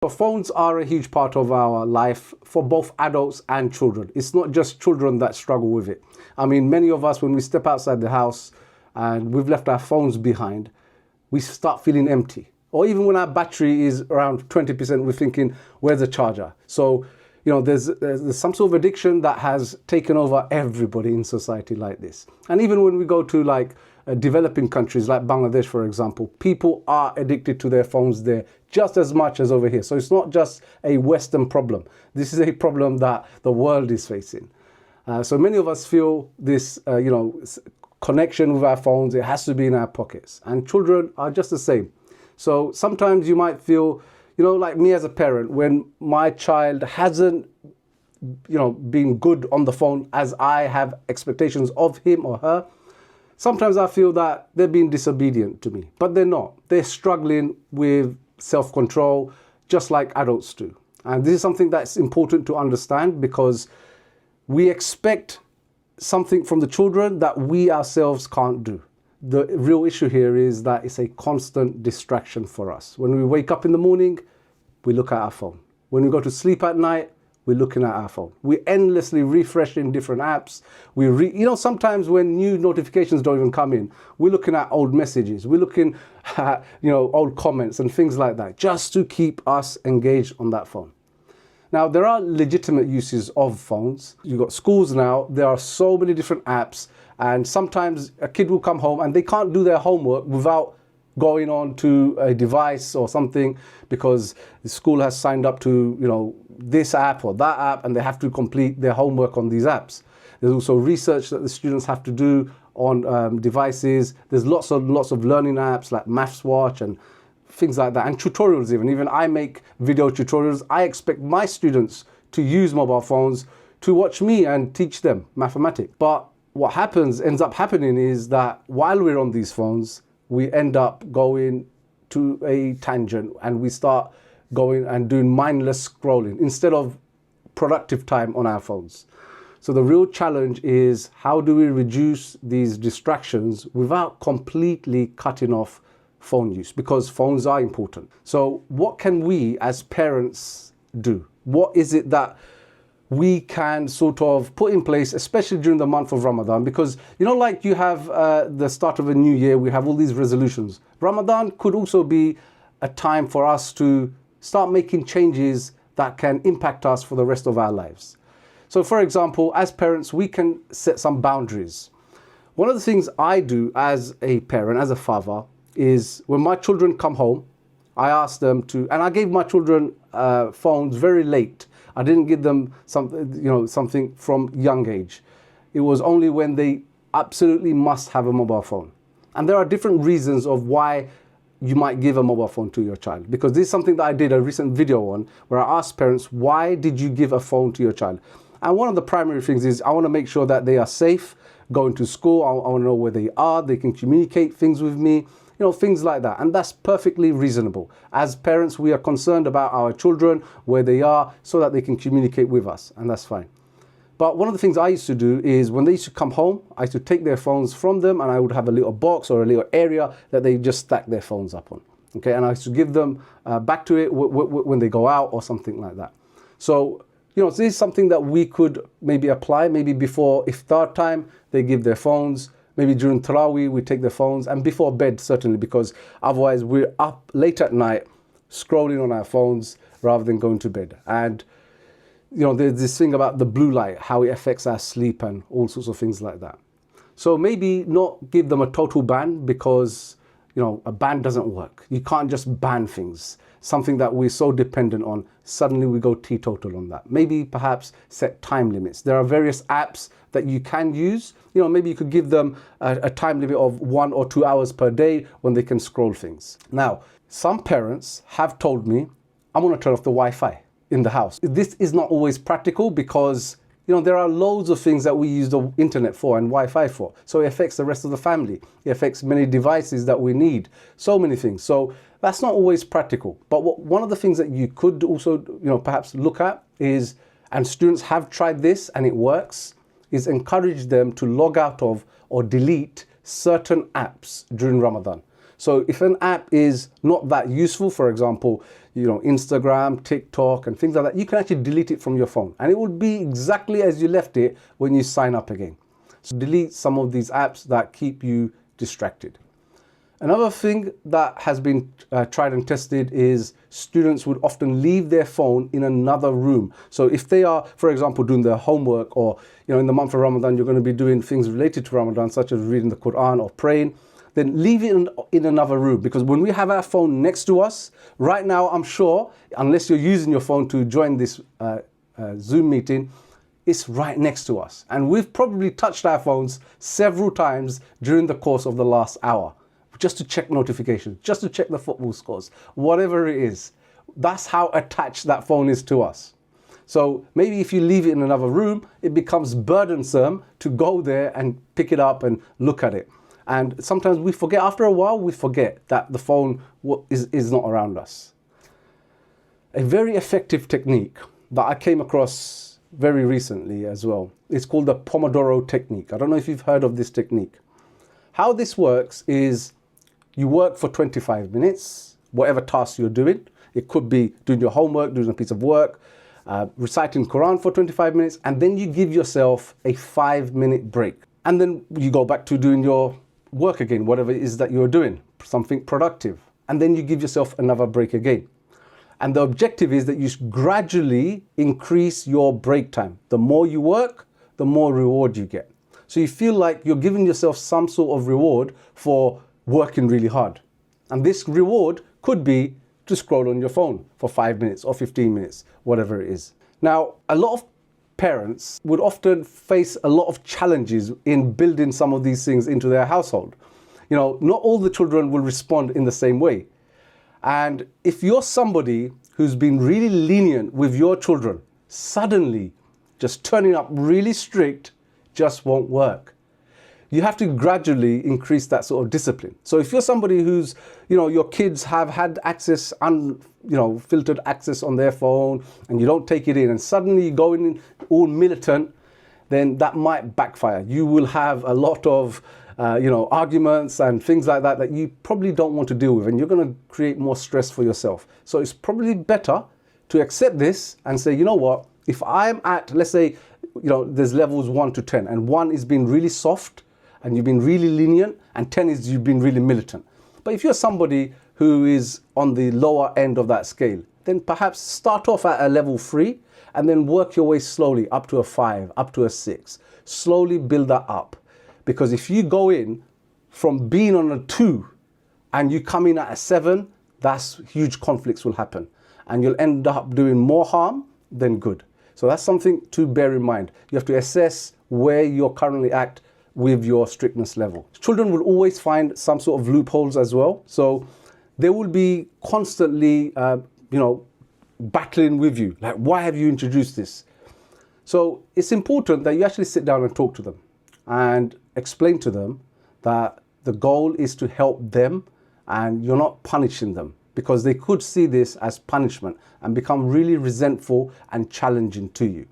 But phones are a huge part of our life for both adults and children. It's not just children that struggle with it. I mean, many of us, when we step outside the house and we've left our phones behind, we start feeling empty. Or even when our battery is around 20%, we're thinking, where's the charger? So, there's some sort of addiction that has taken over everybody in society like this. And even when we go to developing countries like Bangladesh, for example, people are addicted to their phones there just as much as over here. So it's not just a Western problem. This is a problem that the world is facing. So many of us feel this, connection with our phones. It has to be in our pockets. And children are just the same. So sometimes you might feel, like me as a parent, when my child hasn't, been good on the phone as I have expectations of him or her, sometimes I feel that they're being disobedient to me, but they're not. They're struggling with self-control, just like adults do. And this is something that's important to understand, because we expect something from the children that we ourselves can't do. The real issue here is that it's a constant distraction for us. When we wake up in the morning, we look at our phone. When we go to sleep at night, we're looking at our phone. We're endlessly refreshing different apps. Sometimes when new notifications don't even come in, we're looking at old messages. We're looking at, old comments and things like that, just to keep us engaged on that phone. Now, there are legitimate uses of phones. You've got schools now. There are so many different apps. And sometimes a kid will come home and they can't do their homework without going on to a device or something, because the school has signed up to, this app or that app, and they have to complete their homework on these apps. There's also research that the students have to do on devices. There's lots of learning apps like Maths Watch and things like that, and tutorials even. Even I make video tutorials. I expect my students to use mobile phones to watch me and teach them mathematics. But what ends up happening is that while we're on these phones, we end up going to a tangent and we start going and doing mindless scrolling instead of productive time on our phones. So the real challenge is, how do we reduce these distractions without completely cutting off phone use? Because phones are important. So what can we as parents do? What is it that we can sort of put in place, especially during the month of Ramadan? Because, like you have the start of a new year, we have all these resolutions. Ramadan could also be a time for us to start making changes that can impact us for the rest of our lives. So, for example, as parents, we can set some boundaries. One of the things I do as a parent, as a father, is when my children come home, I ask them to, and I gave my children phones very late. I didn't give them something from young age. It was only when they absolutely must have a mobile phone. And there are different reasons of why you might give a mobile phone to your child. Because this is something that I did a recent video on, where I asked parents, why did you give a phone to your child? And one of the primary things is, I want to make sure that they are safe going to school. I want to know where they are. They can communicate things with me. Things like that. And that's perfectly reasonable. As parents, we are concerned about our children, where they are, so that they can communicate with us. And that's fine. But one of the things I used to do is, when they used to come home, I used to take their phones from them, and I would have a little box or a little area that they just stack their phones up on. Okay, and I used to give them back to it when they go out or something like that. So, this is something that we could maybe apply. Maybe before iftar time, they give their phones. Maybe during Tarawih, we take their phones, and before bed, certainly, because otherwise we're up late at night scrolling on our phones rather than going to bed. And, there's this thing about the blue light, how it affects our sleep and all sorts of things like that. So maybe not give them a total ban, because, a ban doesn't work. You can't just ban things. Something that we're so dependent on, suddenly we go teetotal on that. Maybe perhaps set time limits. There are various apps that you can use. Maybe you could give them a time limit of 1 or 2 hours per day when they can scroll things. Now, some parents have told me, I'm going to turn off the Wi-Fi in the house. This is not always practical, because there are loads of things that we use the internet for and Wi-Fi for. So it affects the rest of the family. It affects many devices that we need. So many things. So that's not always practical. But one of the things that you could also, perhaps look at is, and students have tried this and it works, is encourage them to log out of or delete certain apps during Ramadan. So if an app is not that useful, for example, Instagram, TikTok, and things like that, you can actually delete it from your phone. And it will be exactly as you left it when you sign up again. So delete some of these apps that keep you distracted. Another thing that has been tried and tested is students would often leave their phone in another room. So if they are, for example, doing their homework, or in the month of Ramadan, you're going to be doing things related to Ramadan, such as reading the Quran or praying, then leave it in another room. Because when we have our phone next to us, right now, I'm sure, unless you're using your phone to join this Zoom meeting, it's right next to us. And we've probably touched our phones several times during the course of the last hour, just to check notifications, just to check the football scores, whatever it is. That's how attached that phone is to us. So maybe if you leave it in another room, it becomes burdensome to go there and pick it up and look at it. And sometimes we forget, after a while, we forget that the phone is not around us. A very effective technique that I came across very recently as well, it's called the Pomodoro Technique. I don't know if you've heard of this technique. How this works is you work for 25 minutes, whatever task you're doing. It could be doing your homework, doing a piece of work, reciting Quran for 25 minutes, and then you give yourself a 5-minute break. And then you go back to doing your work again, whatever it is that you're doing, something productive. And then you give yourself another break again. And the objective is that you gradually increase your break time. The more you work, the more reward you get. So you feel like you're giving yourself some sort of reward for working really hard. And this reward could be to scroll on your phone for 5 minutes or 15 minutes, whatever it is. Now, a lot of parents would often face a lot of challenges in building some of these things into their household. Not all the children will respond in the same way. And if you're somebody who's been really lenient with your children, suddenly just turning up really strict just won't work. You have to gradually increase that sort of discipline. So if you're somebody who's, your kids have had access, filtered access on their phone, and you don't take it in, and suddenly you go in all militant, then that might backfire. You will have a lot of, arguments and things like that you probably don't want to deal with, and you're going to create more stress for yourself. So it's probably better to accept this and say, you know what, if I'm at, let's say, there's levels 1 to 10, and 1 is being really soft, and you've been really lenient, and 10 is you've been really militant. But if you're somebody who is on the lower end of that scale, then perhaps start off at a level 3 and then work your way slowly up to a 5, up to a 6. Slowly build that up. Because if you go in from being on a 2 and you come in at a 7, that's huge conflicts will happen. And you'll end up doing more harm than good. So that's something to bear in mind. You have to assess where you're currently at with your strictness level. Children will always find some sort of loopholes as well. So they will be constantly, battling with you. Like, why have you introduced this? So it's important that you actually sit down and talk to them and explain to them that the goal is to help them and you're not punishing them, because they could see this as punishment and become really resentful and challenging to you.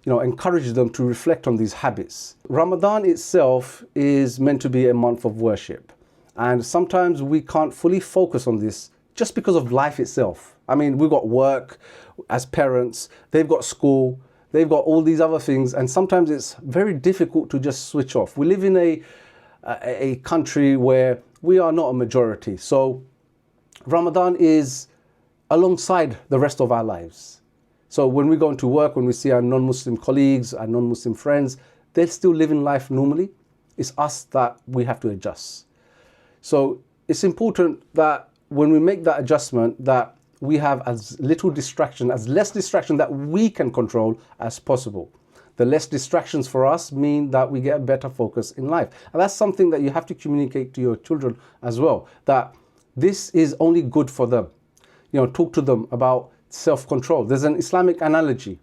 Encourage them to reflect on these habits. Ramadan itself is meant to be a month of worship. And sometimes we can't fully focus on this just because of life itself. I mean, we've got work as parents, they've got school, they've got all these other things. And sometimes it's very difficult to just switch off. We live in a country where we are not a majority. So Ramadan is alongside the rest of our lives. So when we go into work, when we see our non-Muslim colleagues, our non-Muslim friends, they're still living life normally. It's us that we have to adjust. So it's important that when we make that adjustment, that we have as little distraction, as less distraction that we can control as possible. The less distractions for us mean that we get a better focus in life. And that's something that you have to communicate to your children as well, that this is only good for them. Talk to them about self-control. There's an Islamic analogy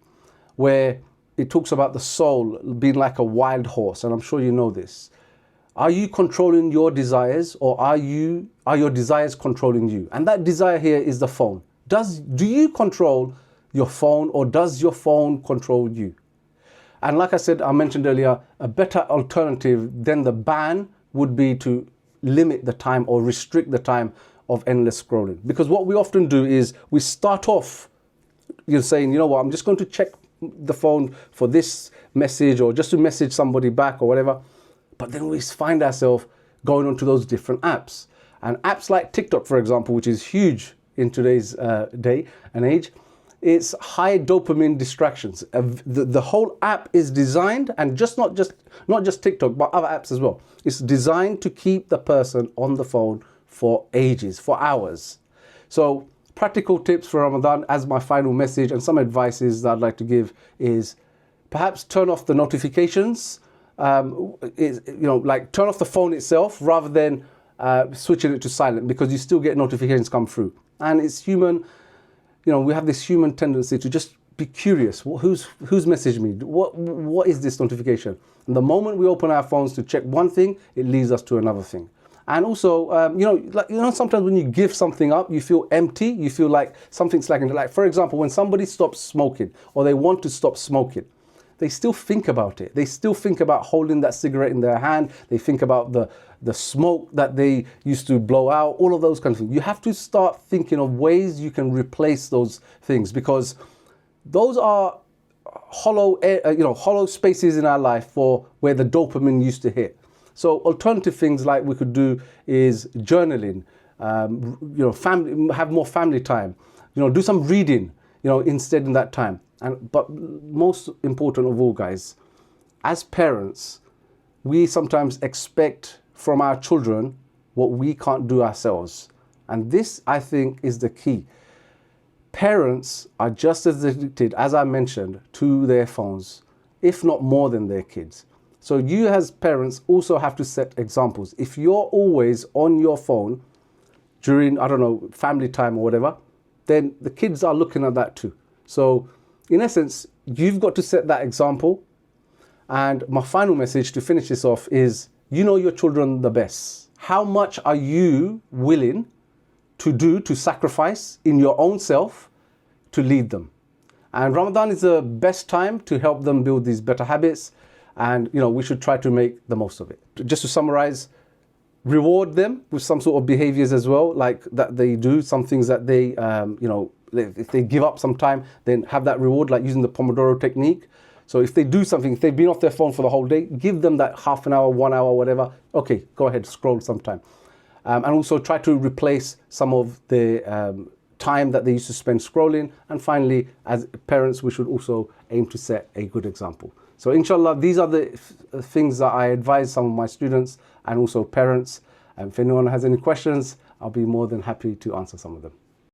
where it talks about the soul being like a wild horse, and I'm sure you know this. Are you controlling your desires, or are your desires controlling you? And that desire here is the phone. Do you control your phone, or does your phone control you? And like I mentioned earlier, a better alternative than the ban would be to limit the time or restrict the time of endless scrolling. Because what we often do is we start off, you're saying, you know what, I'm just going to check the phone for this message or just to message somebody back or whatever. But then we find ourselves going onto those different apps. And apps like TikTok, for example, which is huge in today's day and age, it's high dopamine distractions. The whole app is designed, and not just TikTok, but other apps as well. It's designed to keep the person on the phone for ages, for hours. So practical tips for Ramadan as my final message, and some advices that I'd like to give is perhaps turn off the notifications. Like turn off the phone itself rather than switching it to silent, because you still get notifications come through. And it's human, we have this human tendency to just be curious. Who's messaged me? What is this notification? And the moment we open our phones to check one thing, it leads us to another thing. And also, sometimes when you give something up, you feel empty. You feel like something's lacking. Like, for example, when somebody stops smoking or they want to stop smoking, they still think about it. They still think about holding that cigarette in their hand. They think about the smoke that they used to blow out, all of those kinds of things. You have to start thinking of ways you can replace those things, because those are hollow spaces in our life for where the dopamine used to hit. So alternative things like we could do is journaling, family, have more family time, do some reading, instead in that time. But most important of all, guys, as parents, we sometimes expect from our children what we can't do ourselves. And this, I think, is the key. Parents are just as addicted, as I mentioned, to their phones, if not more than their kids. So you as parents also have to set examples. If you're always on your phone during, family time or whatever, then the kids are looking at that too. So in essence, you've got to set that example. And my final message to finish this off is, your children the best. How much are you willing to sacrifice in your own self to lead them? And Ramadan is the best time to help them build these better habits. And, we should try to make the most of it. Just to summarize, reward them with some sort of behaviors as well, like that they do, some things that they, if they give up some time, then have that reward, like using the Pomodoro Technique. So if they do something, if they've been off their phone for the whole day, give them that half an hour, 1 hour, whatever. Okay, go ahead, scroll sometime. And also try to replace some of the time that they used to spend scrolling. And finally, as parents, we should also aim to set a good example. So inshallah, these are the things that I advise some of my students and also parents. And if anyone has any questions, I'll be more than happy to answer some of them.